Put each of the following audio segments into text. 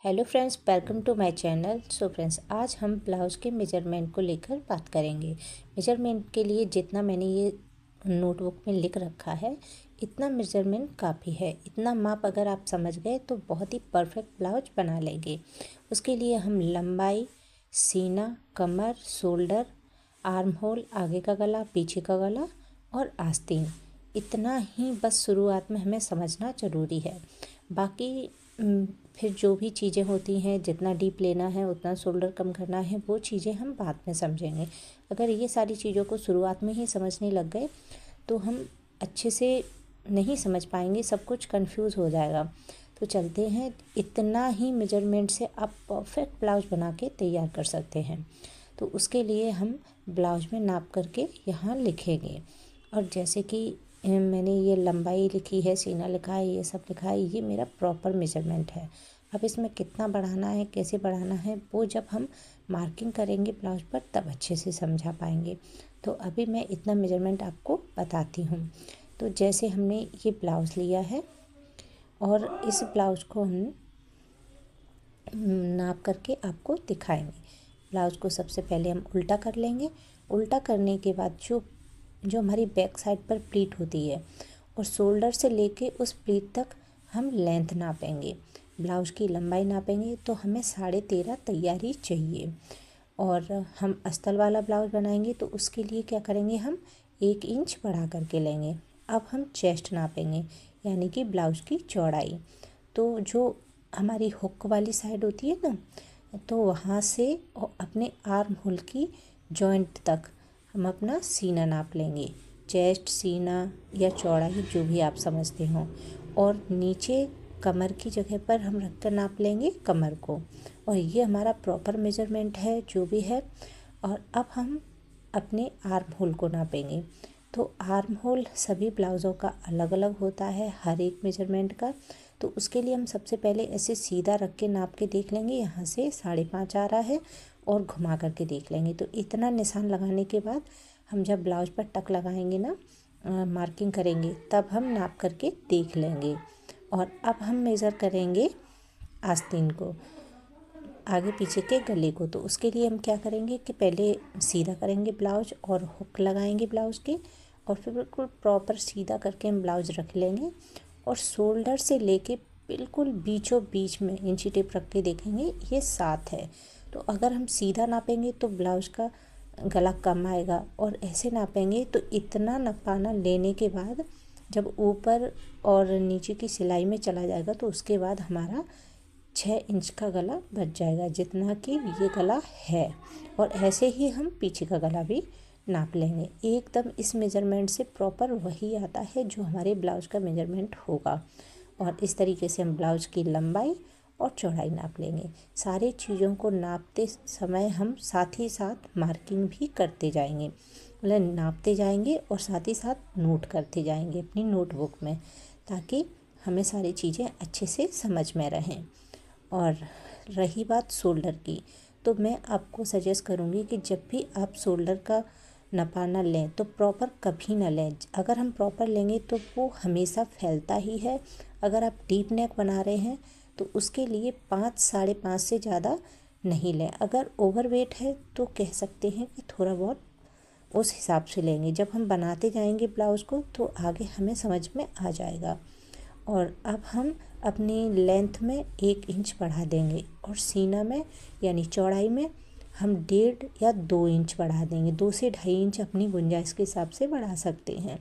Hello friends, welcome to my channel. So friends, आज हम blouse के मेजरमेंट को लेकर बात करेंगे। मेजरमेंट के लिए जितना मैंने ये नोटबुक में लिख रखा है, इतना मेजरमेंट काफ़ी है। इतना माप अगर आप समझ गए तो बहुत ही परफेक्ट ब्लाउज बना लेंगे। उसके लिए हम लंबाई, सीना, कमर, शोल्डर, आर्म होल, आगे का गला, पीछे का गला और आस्तीन, इतना ही बस शुरुआत में हमें समझना ज़रूरी है। बाकी फिर जो भी चीज़ें होती हैं, जितना डीप लेना है, उतना शोल्डर कम करना है, वो चीज़ें हम बाद में समझेंगे। अगर ये सारी चीज़ों को शुरुआत में ही समझने लग गए तो हम अच्छे से नहीं समझ पाएंगे, सब कुछ कंफ्यूज हो जाएगा। तो चलते हैं, इतना ही मेजरमेंट से आप परफेक्ट ब्लाउज बना के तैयार कर सकते हैं। तो उसके लिए हम ब्लाउज में नाप करके यहाँ लिखेंगे। और जैसे कि मैंने ये लंबाई लिखी है, सीना लिखा है, ये सब लिखा है, ये मेरा प्रॉपर मेजरमेंट है। अब इसमें कितना बढ़ाना है, कैसे बढ़ाना है, वो जब हम मार्किंग करेंगे ब्लाउज पर तब अच्छे से समझा पाएंगे। तो अभी मैं इतना मेजरमेंट आपको बताती हूँ। तो जैसे हमने ये ब्लाउज़ लिया है और इस ब्लाउज को हम नाप करके आपको दिखाएंगे। ब्लाउज को सबसे पहले हम उल्टा कर लेंगे। उल्टा करने के बाद जो हमारी बैक साइड पर प्लीट होती है और शोल्डर से लेके उस प्लीट तक हम लेंथ नापेंगे। ब्लाउज की लंबाई नापेंगे तो हमें 13.5 तैयारी चाहिए। और हम अस्तर वाला ब्लाउज बनाएंगे तो उसके लिए क्या करेंगे, हम 1 इंच बढ़ा करके लेंगे। अब हम चेस्ट नापेंगे, यानी कि ब्लाउज की चौड़ाई। तो जो हमारी हुक वाली साइड होती है ना, तो वहाँ से अपने आर्म होल की जॉइंट तक हम अपना सीना नाप लेंगे। चेस्ट, सीना या चौड़ाई जो भी आप समझते हो। और नीचे कमर की जगह पर हम रख कर नाप लेंगे कमर को। और ये हमारा प्रॉपर मेजरमेंट है जो भी है। और अब हम अपने आर्म होल को नापेंगे। तो आर्म होल सभी ब्लाउज़ों का अलग अलग होता है, हर एक मेजरमेंट का। तो उसके लिए हम सबसे पहले ऐसे सीधा रख के नाप के देख लेंगे, यहाँ से 5.5 आ रहा है, और घुमा करके देख लेंगे। तो इतना निशान लगाने के बाद हम जब ब्लाउज पर टक लगाएंगे ना, मार्किंग करेंगे, तब हम नाप करके देख लेंगे। और अब हम मेज़र करेंगे आस्तीन को, आगे पीछे के गले को। तो उसके लिए हम क्या करेंगे कि पहले सीधा करेंगे ब्लाउज और हुक लगाएंगे ब्लाउज के, और फिर बिल्कुल प्रॉपर सीधा करके हम ब्लाउज रख लेंगे। और शोल्डर से लेके बिल्कुल बीचों बीच में इंची टेप रख के देखेंगे, ये 7 है। तो अगर हम सीधा नापेंगे तो ब्लाउज का गला कम आएगा, और ऐसे नापेंगे तो इतना नपाना लेने के बाद जब ऊपर और नीचे की सिलाई में चला जाएगा तो उसके बाद हमारा 6 इंच का गला बच जाएगा, जितना कि ये गला है। और ऐसे ही हम पीछे का गला भी नाप लेंगे। एकदम इस मेजरमेंट से प्रॉपर वही आता है जो हमारे ब्लाउज का मेजरमेंट होगा। और इस तरीके से हम ब्लाउज की लंबाई और चौड़ाई नाप लेंगे। सारी चीज़ों को नापते समय हम साथ ही साथ मार्किंग भी करते जाएंगे, मतलब नापते जाएंगे और साथ ही साथ नोट करते जाएंगे अपनी नोटबुक में, ताकि हमें सारी चीज़ें अच्छे से समझ में रहें। और रही बात शोल्डर की, तो मैं आपको सजेस्ट करूँगी कि जब भी आप शोल्डर का नपाना लें तो प्रॉपर कभी ना लें। अगर हम प्रॉपर लेंगे तो वो हमेशा फैलता ही है। अगर आप डीप नेक बना रहे हैं तो उसके लिए 5 5.5 से ज़्यादा नहीं लें। अगर ओवरवेट है तो कह सकते हैं कि थोड़ा बहुत उस हिसाब से लेंगे। जब हम बनाते जाएंगे ब्लाउज़ को तो आगे हमें समझ में आ जाएगा। और अब हम अपनी लेंथ में 1 इंच बढ़ा देंगे, और सीना में यानी चौड़ाई में हम 1.5 या 2 इंच बढ़ा देंगे। 2 से 2.5 इंच अपनी गुंजाइश के हिसाब से बढ़ा सकते हैं।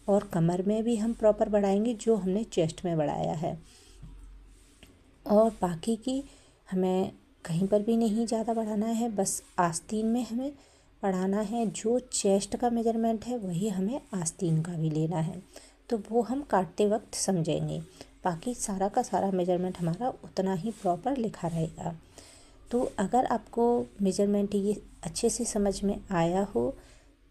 और कमर में भी हम प्रॉपर बढ़ाएंगे जो हमने चेस्ट में बढ़ाया है। और बाकी की हमें कहीं पर भी नहीं ज़्यादा बढ़ाना है, बस आस्तीन में हमें बढ़ाना है। जो चेस्ट का मेजरमेंट है वही हमें आस्तीन का भी लेना है। तो वो हम काटते वक्त समझेंगे। बाकी सारा का सारा मेजरमेंट हमारा उतना ही प्रॉपर लिखा रहेगा। तो अगर आपको मेजरमेंट ये अच्छे से समझ में आया हो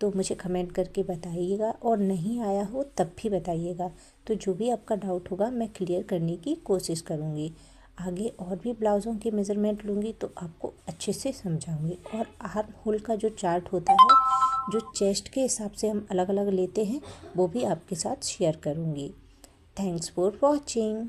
तो मुझे कमेंट करके बताइएगा, और नहीं आया हो तब भी बताइएगा। तो जो भी आपका डाउट होगा मैं क्लियर करने की कोशिश करूँगी। आगे और भी ब्लाउज़ों के मेज़रमेंट लूँगी तो आपको अच्छे से समझाऊँगी। और आर्म होल का जो चार्ट होता है, जो चेस्ट के हिसाब से हम अलग अलग लेते हैं, वो भी आपके साथ शेयर करूँगी। Thanks for watching.